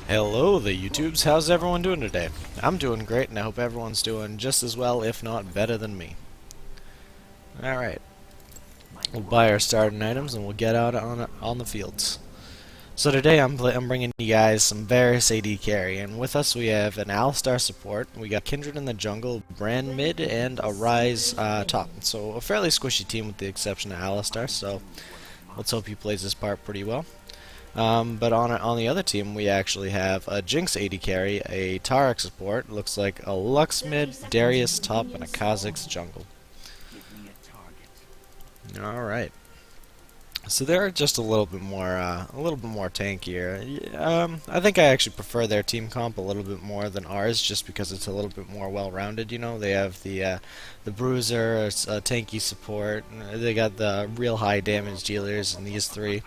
Hello the YouTubes, how's everyone doing today? I'm doing great and I hope everyone's doing just as well, if not better than me. Alright, we'll buy our starting items and we'll get out on the fields. So today I'm bringing you guys some Varus AD carry, and with us we have an Alistar support, we got Kindred in the jungle, Brand mid, and a Ryze top. So a fairly squishy team with the exception of Alistar, so let's hope he plays his part pretty well. But on the other team, we actually have a Jinx AD carry, a Taric support, looks like a Lux mid, Darius top, and a Kha'Zix jungle. Alright. So they're just a little bit more tankier. I think I actually prefer their team comp a little bit more than ours, just because it's a little bit more well-rounded. You know, they have the Bruiser, a tanky support. They got the real high damage dealers in these three.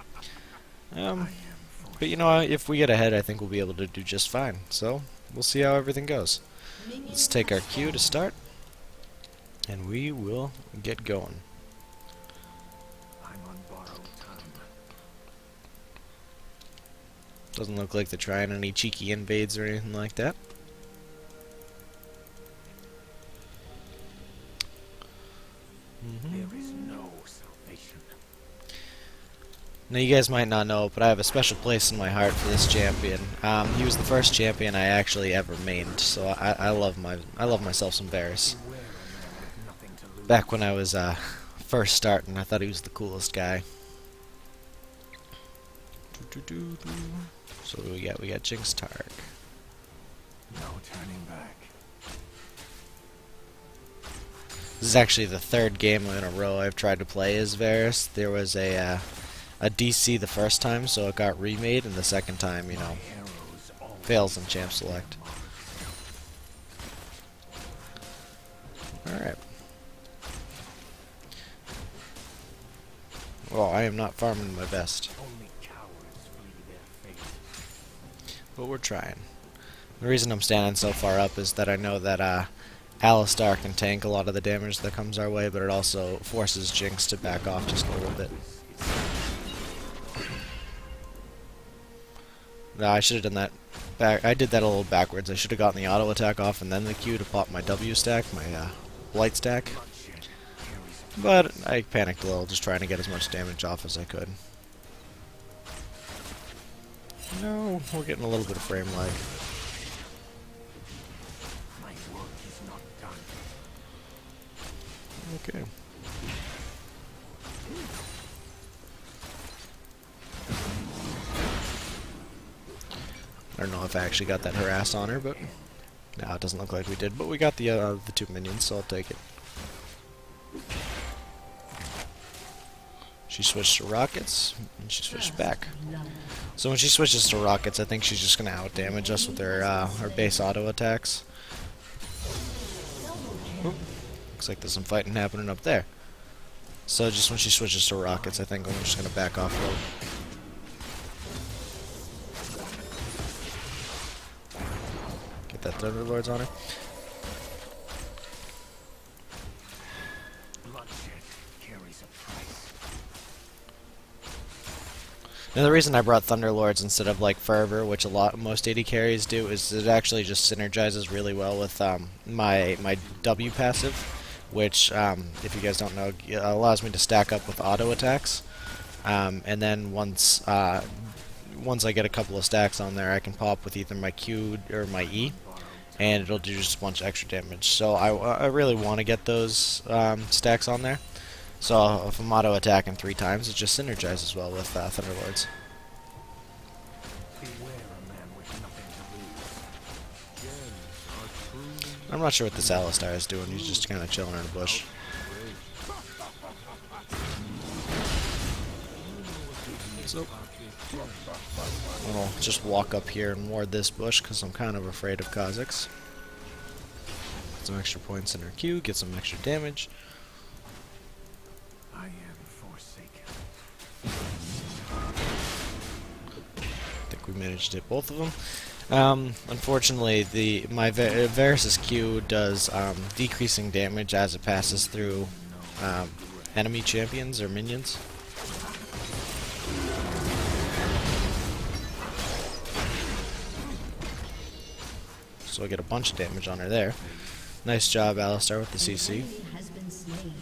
But you know, if we get ahead, I think we'll be able to do just fine. So, we'll see how everything goes. Let's take our Q to start, and we will get going. Doesn't look like they're trying any cheeky invades or anything like that. There is no salvation. Now you guys might not know, but I have a special place in my heart for this champion. He was the first champion I actually ever mained, so I love myself some Varus. Back when I was first starting, I thought he was the coolest guy. So what do we got? We got Jinx Taric. No turning back. This is actually the third game in a row I've tried to play as Varus. There was a DC the first time, so it got remade, and the second time, you know, fails in Champ Select. Alright. Well, I am not farming my best. But we're trying. The reason I'm standing so far up is that I know that Alistar can tank a lot of the damage that comes our way, but it also forces Jinx to back off just a little bit. No, I should have done that. I did that a little backwards. I should have gotten the auto attack off and then the Q to pop my W stack, my blight stack. But I panicked a little, just trying to get as much damage off as I could. No, we're getting a little bit of frame lag. Okay. I don't know if I actually got that harass on her, but no, it doesn't look like we did. But we got the 2 minions, so I'll take it. She switched to rockets, and she switched back. So when she switches to rockets, I think she's just gonna out damage us with her base auto attacks. Oop. Looks like there's some fighting happening up there. So just when she switches to rockets, I think I'm just gonna back off a little. Get that Thunderlords on her. Now the reason I brought Thunderlords instead of like Fervor, which most AD carries do, is it actually just synergizes really well with my W passive, which if you guys don't know, allows me to stack up with auto attacks, and then once I get a couple of stacks on there, I can pop with either my Q or my E, and it'll do just a bunch of extra damage. So I really want to get those stacks on there. So if I'm auto attacking 3 times, it just synergizes well with Thunderlords. I'm not sure what this Alistar is doing. He's just kind of chilling in a bush. So I'll just walk up here and ward this bush because I'm kind of afraid of Kha'Zix. Get some extra points in her Q, get some extra damage. We managed to hit both of them. Unfortunately, my Varus' Q does decreasing damage as it passes through enemy champions or minions. so I get a bunch of damage on her there. Nice job, Alistar, with the CC. Has been slain.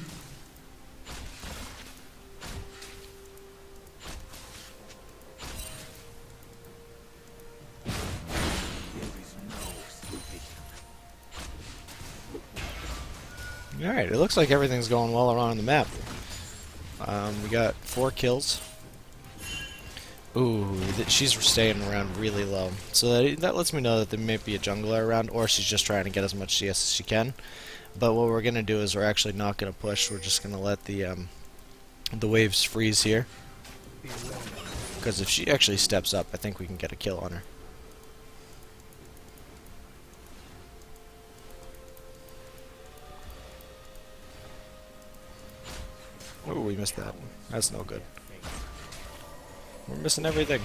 Alright, it looks like everything's going well around the map. We got 4 kills. Ooh, she's staying around really low. So that lets me know that there may be a jungler around, or she's just trying to get as much CS as she can. But what we're going to do is we're actually not going to push. We're just going to let the waves freeze here. Because if she actually steps up, I think we can get a kill on her. Oh, we missed that. That's no good. We're missing everything.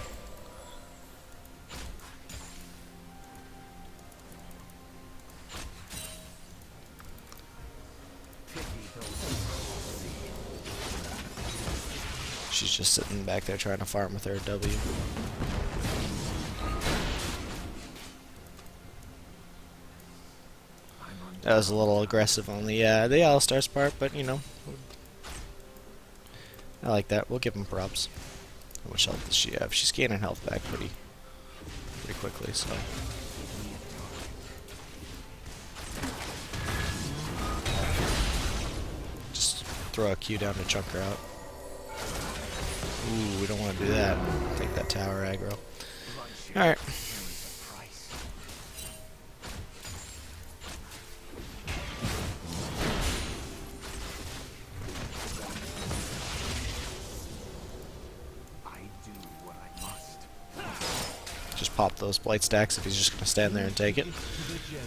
She's just sitting back there trying to farm with her W. That was a little aggressive on the Alistar's part, but you know, I like that. We'll give him props. How much health does she have? She's gaining health back pretty quickly, so. Just throw a Q down to chunk her out. Ooh, we don't want to do that. Take that tower aggro. Alright. Just pop those blight stacks if he's just going to stand there and take it.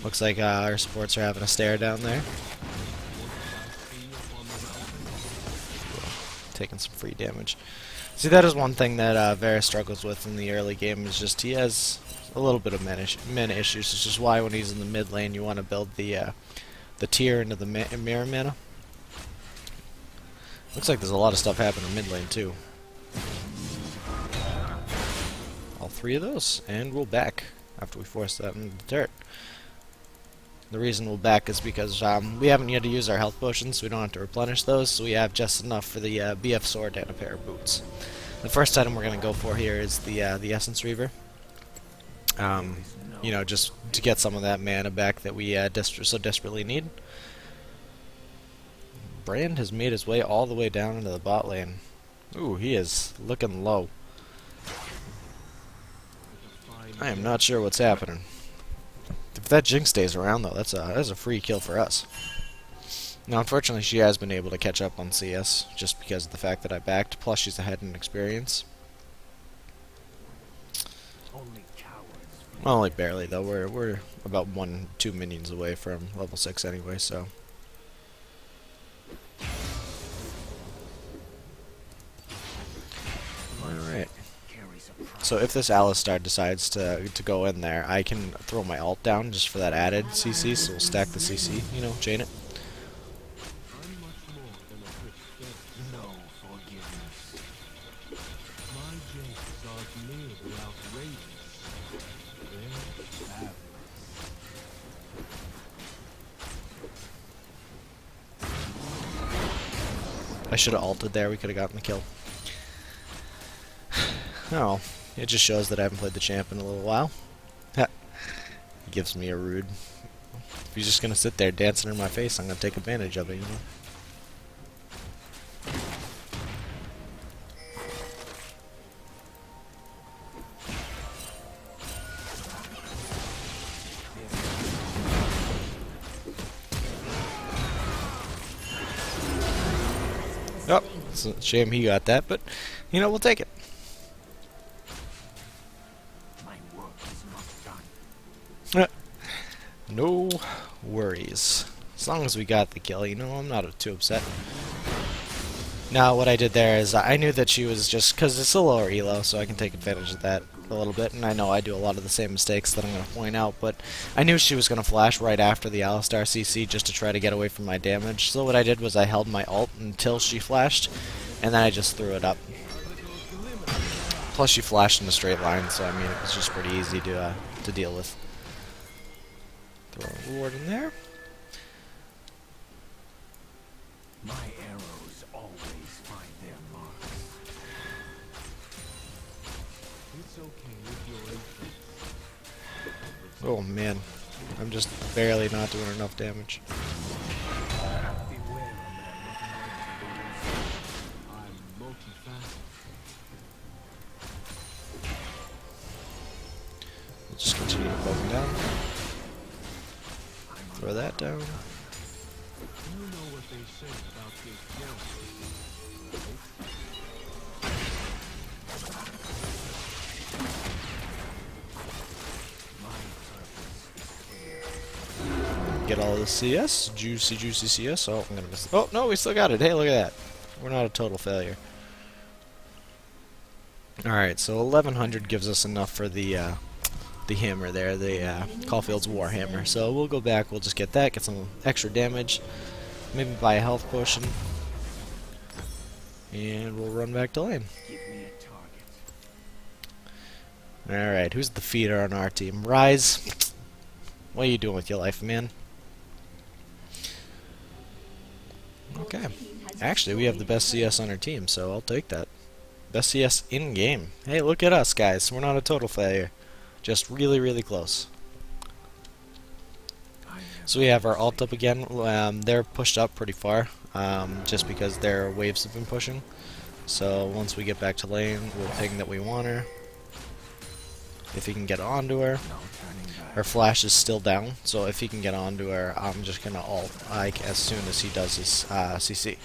Looks like our supports are having a stare down there. Taking some free damage. See, that is one thing that Varus struggles with in the early game, is just he has a little bit of mana issues. It's just why when he's in the mid lane you want to build the tier into the mirror mana. Looks like there's a lot of stuff happening in mid lane too. All 3 of those, and we'll back after we force that into the dirt. The reason we'll back is because we haven't yet to use our health potions, so we don't have to replenish those, so we have just enough for the BF sword and a pair of boots. The first item we're going to go for here is the Essence Reaver. You know, just to get some of that mana back that we so desperately need. Brand has made his way all the way down into the bot lane. Ooh, he is looking low. I am not sure what's happening. If that Jinx stays around, though, that's a free kill for us. Now, unfortunately, she has been able to catch up on CS, just because of the fact that I backed, plus she's ahead in experience. Well, only barely, though. We're about 1-2 minions away from level 6 anyway, so. Alright. So if this Alistar decides to go in there, I can throw my ult down just for that added CC, so we'll stack the CC, you know, chain it. I should have ulted there, we could have gotten the kill. Oh, it just shows that I haven't played the champ in a little while. He gives me a rude. If he's just gonna sit there dancing in my face, I'm gonna take advantage of it, you know? Oh, it's a shame he got that, but, you know, we'll take it. No worries. As long as we got the kill, you know, I'm not too upset. Now, what I did there is I knew that she was just, because it's a lower elo, so I can take advantage of that a little bit, and I know I do a lot of the same mistakes that I'm going to point out, but I knew she was going to flash right after the Alistar CC just to try to get away from my damage, so what I did was I held my ult until she flashed, and then I just threw it up. Plus she flashed in a straight line, so I mean, it was just pretty easy to deal with. Throw a ward in there. My arrows always find their marks. It's okay if you're influenced. Oh man, I'm just barely not doing enough damage. Beware a man looking like I'm multifaceted. We'll just continue poking down. Throw that down. You know what they say about big kills, right? Get all the CS. Juicy, juicy CS. Oh, I'm gonna miss. Oh, no, we still got it. Hey, look at that. We're not a total failure. Alright, so 1100 gives us enough for the hammer there, the Caulfield's Warhammer. So we'll go back, we'll just get that, get some extra damage, maybe buy a health potion, and we'll run back to lane. Give me a target. Alright, who's the feeder on our team? Rise. What are you doing with your life, man? Okay. Actually, we have the best CS on our team, so I'll take that. Best CS in-game. Hey, look at us, guys. We're not a total failure. Just really, really close. So we have our ult up again. They're pushed up pretty far, just because their waves have been pushing. So once we get back to lane, we'll ping that we want her. If he can get onto her. Her flash is still down, so if he can get onto her, I'm just gonna ult Ike as soon as he does his CC.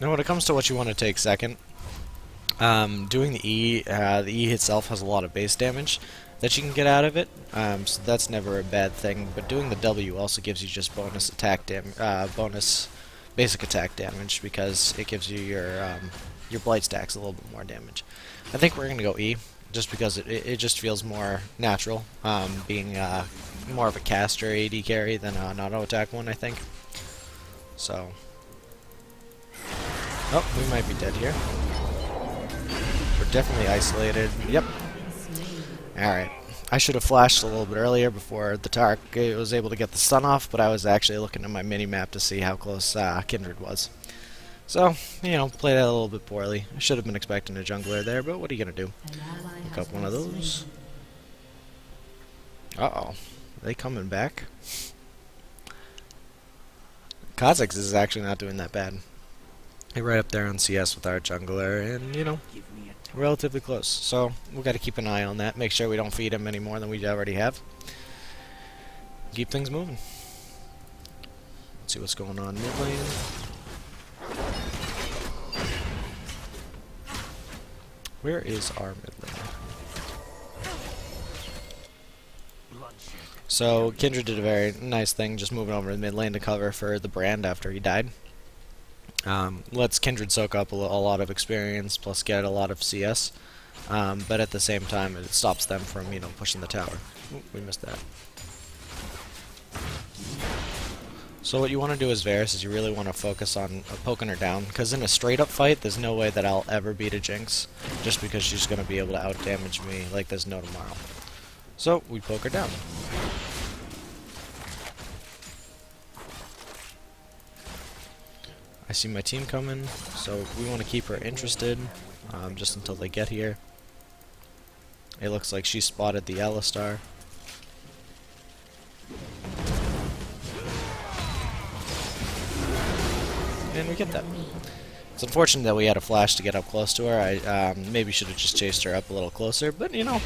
Now when it comes to what you want to take second, doing the E itself has a lot of base damage that you can get out of it, so that's never a bad thing, but doing the W also gives you just bonus attack bonus basic attack damage, because it gives you your blight stacks a little bit more damage. I think we're going to go E, just because it just feels more natural, being more of a caster AD carry than an auto attack one, I think. So... Oh, we might be dead here. We're definitely isolated. Yep. Alright. I should have flashed a little bit earlier before the target was able to get the stun off, but I was actually looking at my mini-map to see how close Kindred was. So, you know, played that a little bit poorly. I should have been expecting a jungler there, but what are you going to do? Pick up one of those. Uh-oh. Are they coming back? Kha'Zix is actually not doing that bad. They're right up there on CS with our jungler, and, you know, relatively close. So, we've got to keep an eye on that, make sure we don't feed him any more than we already have. Keep things moving. Let's see what's going on mid lane. Where is our mid lane? So, Kindred did a very nice thing, just moving over to mid lane to cover for the brand after he died. Lets Kindred soak up a lot of experience, plus get a lot of CS, but at the same time it stops them from, you know, pushing the tower. Ooh, we missed that. So what you want to do as Varus is you really want to focus on poking her down, because in a straight up fight there's no way that I'll ever beat a Jinx, just because she's going to be able to out damage me like there's no tomorrow. So we poke her down. I see my team coming, so we want to keep her interested, just until they get here. It looks like she spotted the Alistar. And we get that. It's unfortunate that we had a flash to get up close to her. I maybe should have just chased her up a little closer, but you know,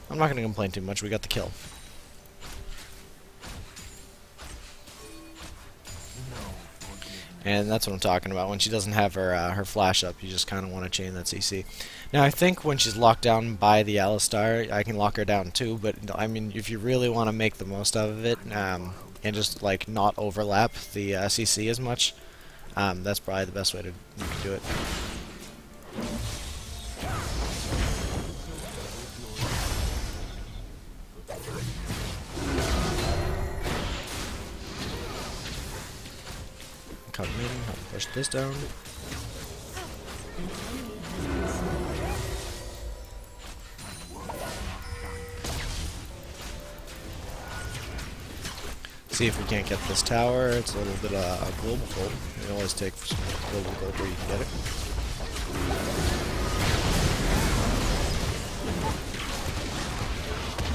I'm not going to complain too much. We got the kill. And that's what I'm talking about. When she doesn't have her flash up, you just kind of want to chain that CC. Now, I think when she's locked down by the Alistar, I can lock her down too, but I mean, if you really want to make the most out of it, and just like not overlap the CC as much, that's probably the best way to do it. Come in, help push this down. See if we can't get this tower. It's a little bit of global gold. We always take some global gold where you can get it.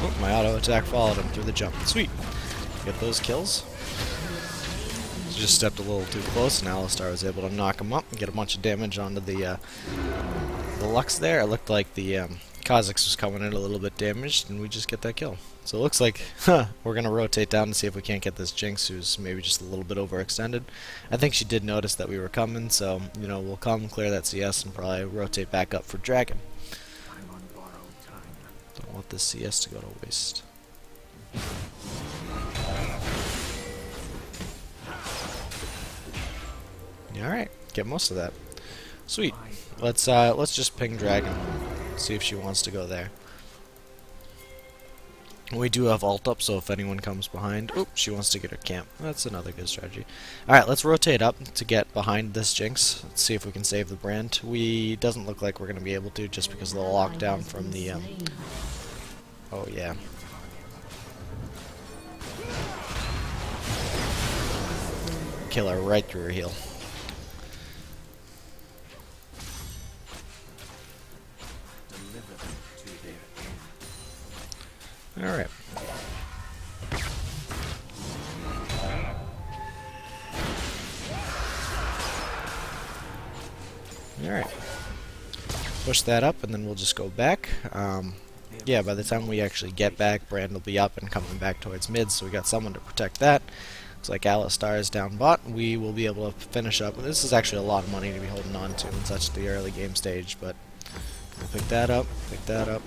Oh, my auto attack followed him through the jump. Sweet. Get those kills. Just stepped a little too close, and Alistar was able to knock him up and get a bunch of damage onto the Lux there. It looked like the Kha'Zix was coming in a little bit damaged, and we just get that kill. So it looks like we're going to rotate down to see if we can't get this Jinx, who's maybe just a little bit overextended. I think she did notice that we were coming, so, you know, we'll come, clear that CS, and probably rotate back up for Dragon. Don't want this CS to go to waste. Alright, get most of that. Sweet. Let's just ping Dragon. See if she wants to go there. We do have ult up, so if anyone comes behind... Oop, she wants to get her camp. That's another good strategy. Alright, let's rotate up to get behind this Jinx. Let's see if we can save the brand. Doesn't look like we're going to be able to, just because of the lockdown from the... Oh, yeah. Kill her right through her heel. Alright. Alright. Push that up, and then we'll just go back. Yeah, by the time we actually get back, Brand will be up and coming back towards mid, so we got someone to protect that. Looks like Alistar is down bot. We will be able to finish up. This is actually a lot of money to be holding on to in such the early game stage, but we'll pick that up, pick that up.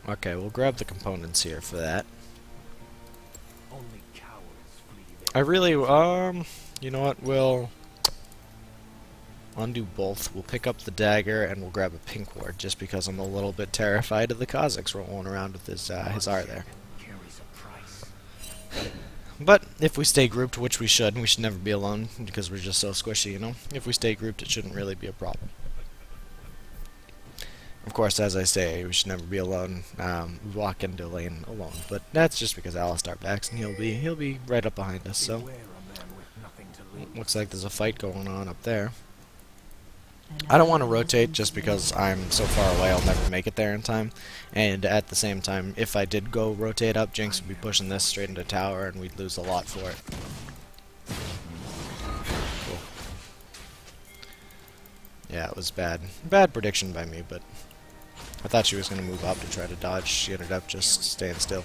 Okay, we'll grab the components here for that. I really, you know what, we'll undo both. We'll pick up the dagger and we'll grab a pink ward, just because I'm a little bit terrified of the Kha'Zix rolling around with his R there. But if we stay grouped, which we should never be alone, because we're just so squishy, you know? If we stay grouped, it shouldn't really be a problem. Of course, as I say, we should never be alone. We walk into a lane alone, but that's just because Alistar backs, and he'll be right up behind us. So looks like there's a fight going on up there. I don't want to rotate just because I'm so far away I'll never make it there in time. And at the same time, if I did go rotate up, Jinx would be pushing this straight into tower, and we'd lose a lot for it. Cool. Yeah, it was bad. Bad prediction by me, but I thought she was going to move up to try to dodge. She ended up just staying still.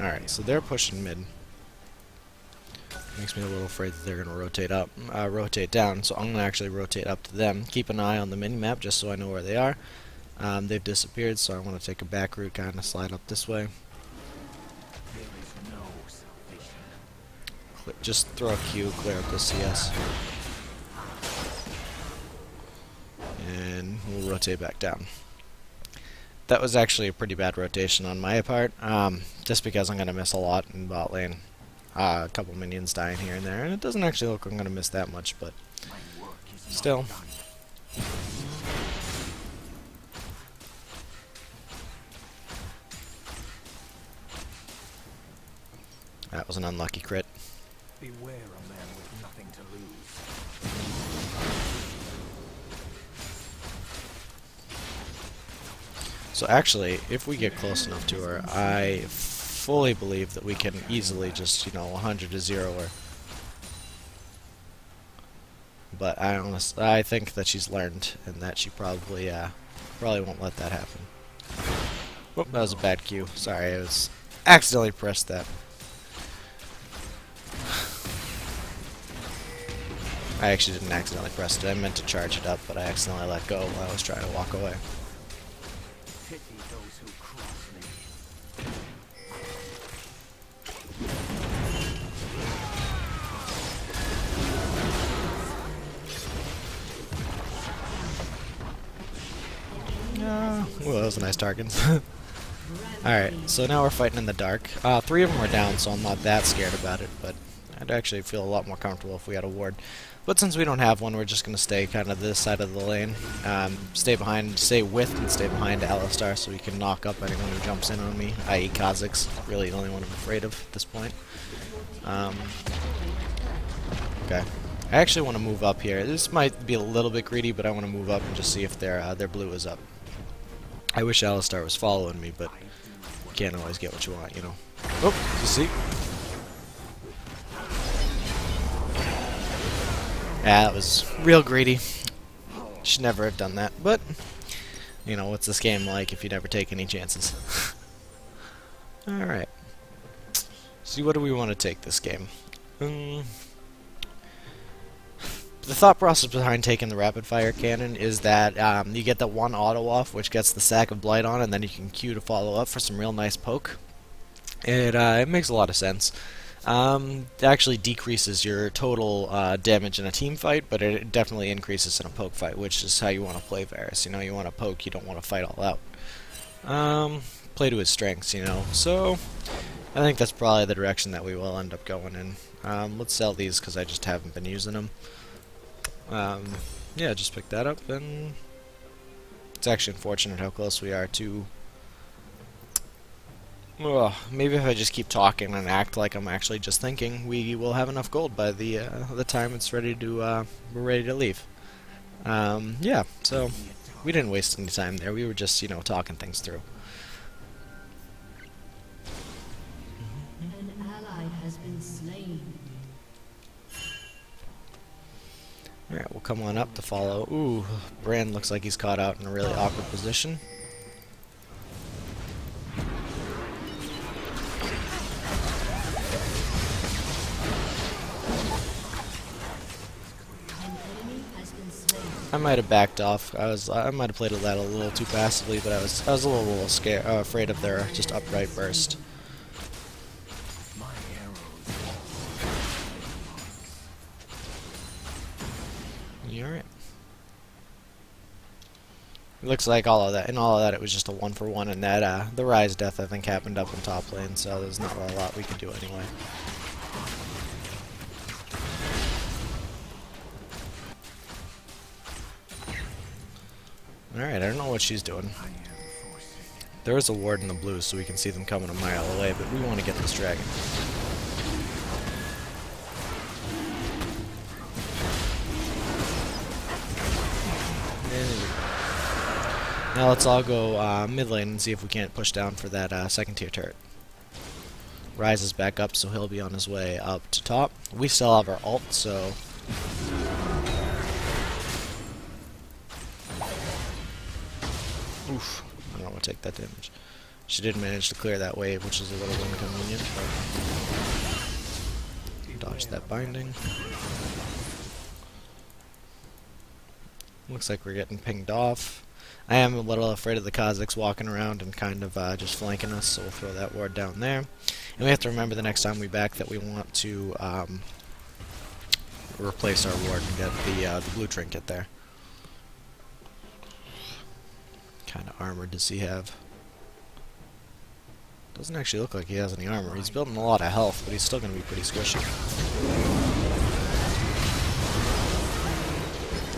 Alright, so they're pushing mid. Makes me a little afraid that they're going to rotate down, so I'm going to actually rotate up to them. Keep an eye on the mini-map just so I know where they are. They've disappeared, so I want to take a back route, kind of slide up this way. Just throw a Q, clear up the CS. And we'll rotate back down. That was actually a pretty bad rotation on my part, just because I'm going to miss a lot in bot lane. A couple minions dying here and there, and it doesn't actually look like I'm going to miss that much, but still. That was an unlucky crit. Beware a man with nothing to lose. So actually, if we get close enough to her, I fully believe that we can easily just, you know, 100 to 0 her. But I think that she's learned, and that she probably won't let that happen. Whoop, that was a bad cue. Sorry, I was accidentally pressed that. I actually didn't accidentally press it. I meant to charge it up, but I accidentally let go while I was trying to walk away. Pity those who cross me. Well, that was a nice target. Alright, so now we're fighting in the dark. 3 of them are down, so I'm not that scared about it, but I'd actually feel a lot more comfortable if we had a ward. But since we don't have one, we're just going to stay kind of this side of the lane. Stay with and stay behind Alistar so we can knock up anyone who jumps in on me, i.e. Kha'Zix. Really the only one I'm afraid of at this point. Okay. I actually want to move up here. This might be a little bit greedy, but I want to move up and just see if their blue is up. I wish Alistar was following me, but you can't always get what you want, you know. Oh, you see? Yeah, that was real greedy. Should never have done that, but, you know, what's this game like if you never take any chances? Alright. See, what do we want to take this game? The thought process behind taking the rapid fire cannon is that you get the one auto off, which gets the sack of blight on, and then you can queue to follow up for some real nice poke. It makes a lot of sense. It actually decreases your total damage in a team fight, but it definitely increases in a poke fight, which is how you want to play Varus. You know, you want to poke, you don't want to fight all out. Play to his strengths, you know. So, I think that's probably the direction that we will end up going in. Let's sell these because I just haven't been using them. Yeah, just pick that up, and it's actually unfortunate how close we are to... maybe if I just keep talking and act like I'm actually just thinking, we will have enough gold by the time it's ready to we're ready to leave. Yeah, so we didn't waste any time there. We were just, you know, talking things through. An ally has been slain. Alright, we'll come on up to follow. Ooh, Brand looks like he's caught out in a really awkward position. I might have backed off. I might have played that a little too passively, but I was a little scared, afraid of their just upright burst. You alright? It looks like all of that, it was just a 1-for-1, and that the Rise death I think happened up in top lane, so there's not a lot we could do anyway. Alright, I don't know what she's doing. There is a ward in the blue, so we can see them coming a mile away, but we want to get this dragon. Now let's all go mid lane and see if we can't push down for that second tier turret. Rise is back up, so he'll be on his way up to top. We still have our ult, so... Oof, I don't want to take that damage. She did manage to clear that wave, which is a little inconvenient, but... Dodge that binding. Looks like we're getting pinged off. I am a little afraid of the Kha'Zix walking around and kind of just flanking us, so we'll throw that ward down there. And we have to remember the next time we back that we want to replace our ward and get the blue trinket there. Kind of armor does he have? Doesn't actually look like he has any armor. He's building a lot of health, but he's still going to be pretty squishy.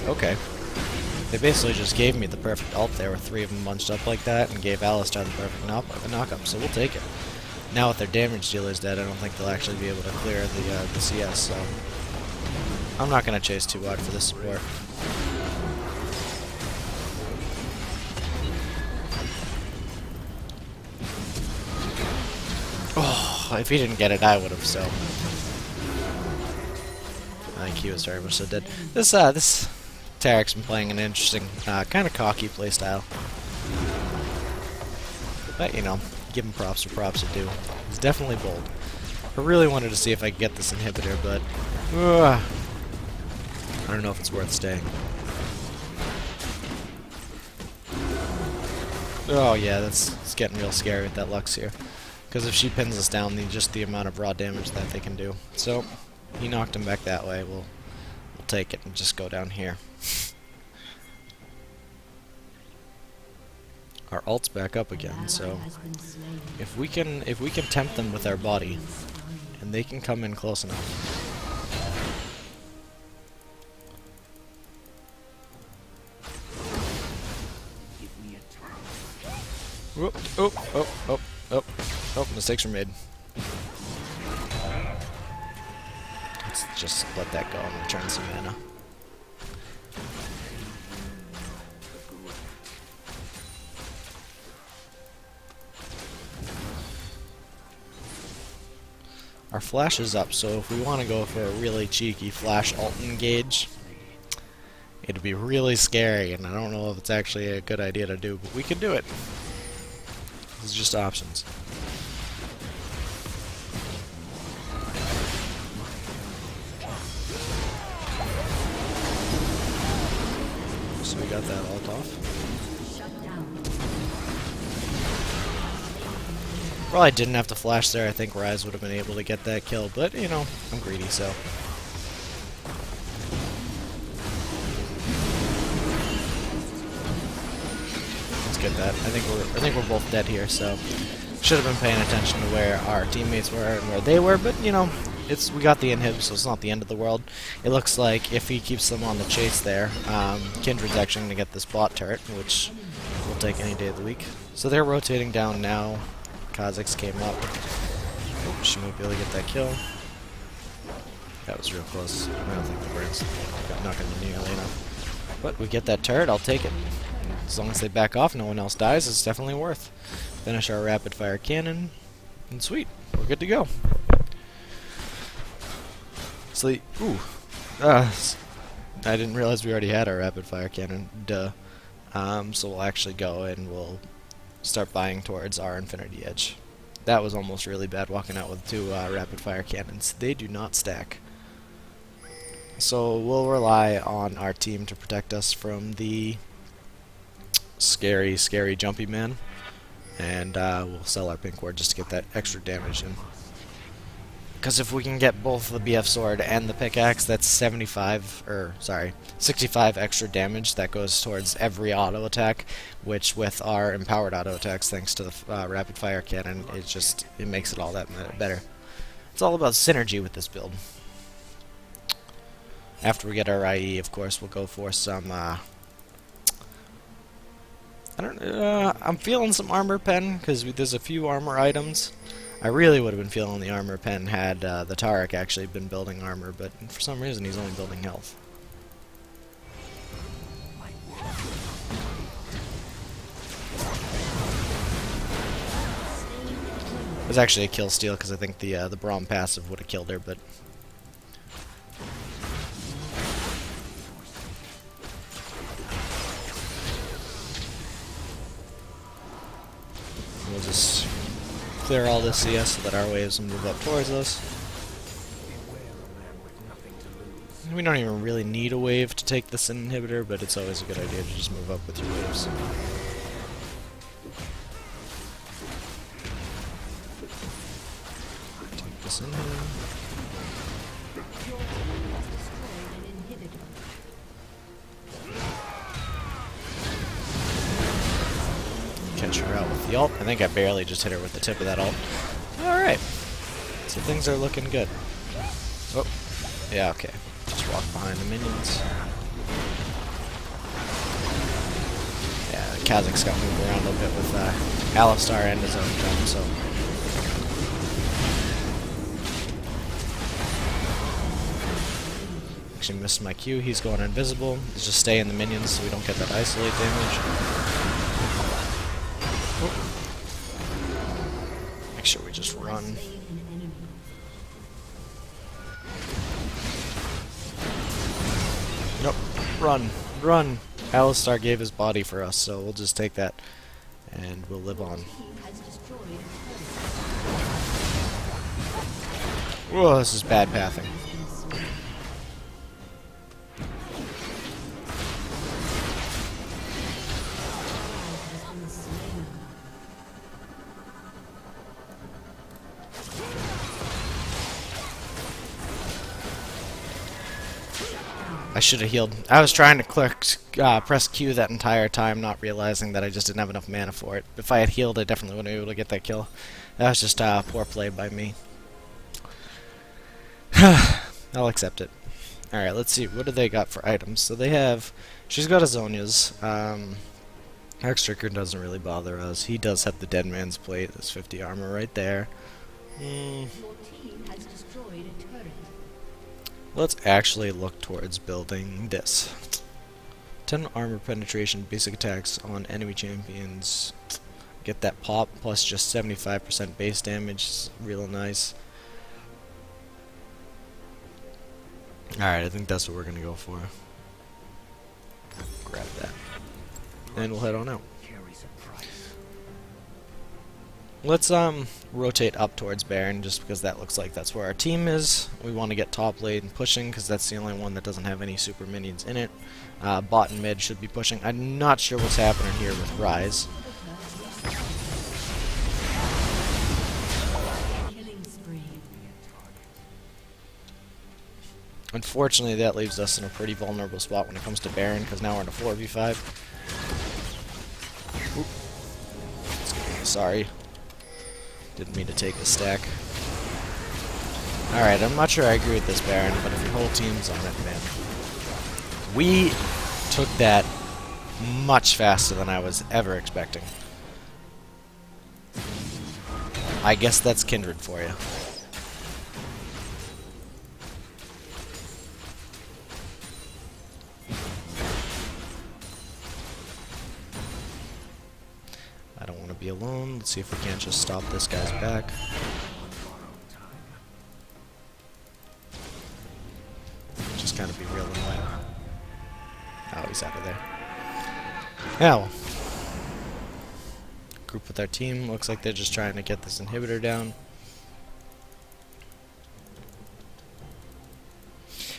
Okay. They basically just gave me the perfect ult there with 3 of them bunched up like that, and gave Alistar the perfect knock-up, so we'll take it. Now with their damage dealers dead, I don't think they'll actually be able to clear the CS, so... I'm not going to chase too hard for this support. Oh, if he didn't get it, I would have, so... I think he was very much so dead. This Tarek's been playing an interesting, kind of cocky playstyle. But, you know, give him props where props are due. He's definitely bold. I really wanted to see if I could get this inhibitor, but... I don't know if it's worth staying. Oh yeah, it's getting real scary with that Lux here. Because if she pins us down, just the amount of raw damage that they can do. So, he knocked him back that way. We'll take it and just go down here. Our ult's back up again, so if we can tempt them with our body, and they can come in close enough. Whoop, oh, oh, oh, oh, oh, mistakes were made. Let's just let that go and return some mana. Our flash is up, so if we want to go for a really cheeky flash ult engage, it'd be really scary, and I don't know if it's actually a good idea to do, but we could do it. This is just options. So we got that ult off. Probably didn't have to flash there. I think Rise would have been able to get that kill, but, you know, I'm greedy, so. Let's get that. I think we're both dead here, so should have been paying attention to where our teammates were and where they were, but, you know, we got the inhib, so it's not the end of the world. It looks like if he keeps them on the chase there, Kindred's actually going to get this bot turret, which we'll take any day of the week. So they're rotating down now. Kha'Zix came up. Oh, she might be able to get that kill. That was real close. I don't think the bird's not going to be nearly enough. But we get that turret, I'll take it. As long as they back off, no one else dies, it's definitely worth. Finish our rapid fire cannon, and sweet, we're good to go. So, I didn't realize we already had our rapid fire cannon. Duh. So we'll actually go and we'll start buying towards our Infinity Edge. That was almost really bad walking out with two rapid fire cannons. They do not stack. So we'll rely on our team to protect us from the scary, scary jumpy man. And we'll sell our pink ward just to get that extra damage in. Because if we can get both the BF sword and the pickaxe, that's 65 extra damage that goes towards every auto attack, which with our empowered auto attacks, thanks to the rapid fire cannon, it makes it all that better. It's all about synergy with this build. After we get our IE, of course, we'll go for some, I'm feeling some armor pen, because there's a few armor items. I really would have been feeling the armor pen had the Taric actually been building armor, but for some reason he's only building health. It was actually a kill steal because I think the Braum passive would have killed her, but we'll just clear all this CS so that our waves will move up towards us. We don't even really need a wave to take this inhibitor, but it's always a good idea to just move up with your waves. Take this in here. Catch her out with the ult. I think I barely just hit her with the tip of that ult. Alright. So things are looking good. Oh. Yeah, okay. Just walk behind the minions. Yeah, Kha'Zix got moved around a little bit with Alistar and his own jump, so. Actually missed my Q. He's going invisible. Let's just stay in the minions so we don't get that isolate damage. Make sure we just run. Nope. Run. Run. Alistar gave his body for us, so we'll just take that and we'll live on. Whoa, this is bad pathing. I should have healed. I was trying to press Q that entire time, not realizing that I just didn't have enough mana for it. If I had healed, I definitely would have been able to get that kill. That was just poor play by me. I'll accept it. Alright, let's see. What do they got for items? So they have... She's got Azonia's. Hextreaker doesn't really bother us. He does have the Dead Man's Plate. That's 50 armor right there. Your team has destroyed a turret. Let's actually look towards building this. 10 armor penetration, basic attacks on enemy champions. Get that pop, plus just 75% base damage. Real nice. Alright, I think that's what we're gonna go for. Grab that. And we'll head on out. Let's rotate up towards Baron, just because that looks like that's where our team is. We want to get top lane pushing, because that's the only one that doesn't have any super minions in it. Bot and mid should be pushing. I'm not sure what's happening here with Rise. Killing spree. Unfortunately, that leaves us in a pretty vulnerable spot when it comes to Baron, because now we're in a 4v5. Oop. Sorry. Didn't mean to take the stack. Alright, I'm not sure I agree with this Baron, but if your whole team's on it, man. We took that much faster than I was ever expecting. I guess that's Kindred for you. I don't want to be alone. Let's see if we can't just stop this guy's back. Just kind of be real and wet. Oh, he's out of there. Yeah, well. Group with our team. Looks like they're just trying to get this inhibitor down.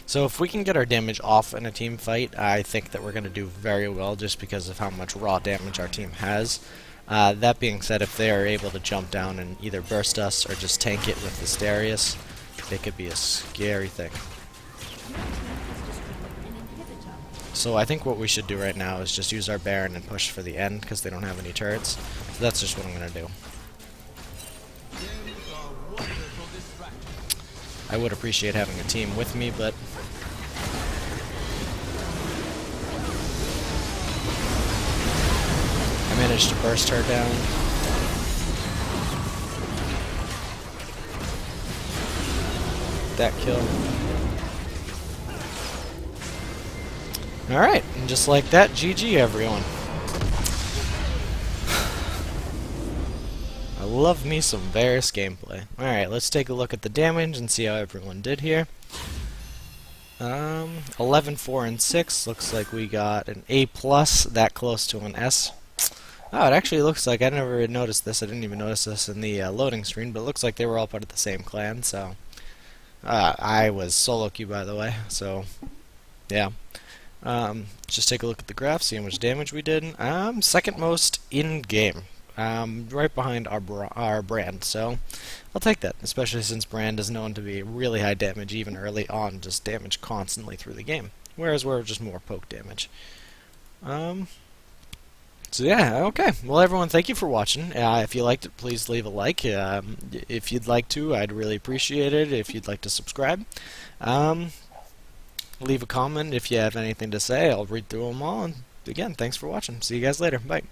So if we can get our damage off in a team fight, I think that we're going to do very well just because of how much raw damage our team has. That being said, if they are able to jump down and either burst us or just tank it with the Darius, they could be a scary thing. So I think what we should do right now is just use our Baron and push for the end because they don't have any turrets. So that's just what I'm going to do. I would appreciate having a team with me, but I managed to burst her down. That kill. Alright, and just like that, GG everyone. I love me some Varus gameplay. Alright, let's take a look at the damage and see how everyone did here. 11, 4, and 6. Looks like we got an A+, that close to an S. Oh, it actually looks like I never noticed this. I didn't even notice this in the loading screen, but it looks like they were all part of the same clan, so... I was solo queue, by the way, so... yeah. Just take a look at the graph, see how much damage we did. Second most in-game. Right behind our Brand, so I'll take that, especially since Brand is known to be really high damage even early on, just damage constantly through the game, whereas we're just more poke damage. So yeah, okay. Well, everyone, thank you for watching. If you liked it, please leave a like. If you'd like to, I'd really appreciate it. If you'd like to subscribe, leave a comment if you have anything to say. I'll read through them all. And again, thanks for watching. See you guys later. Bye.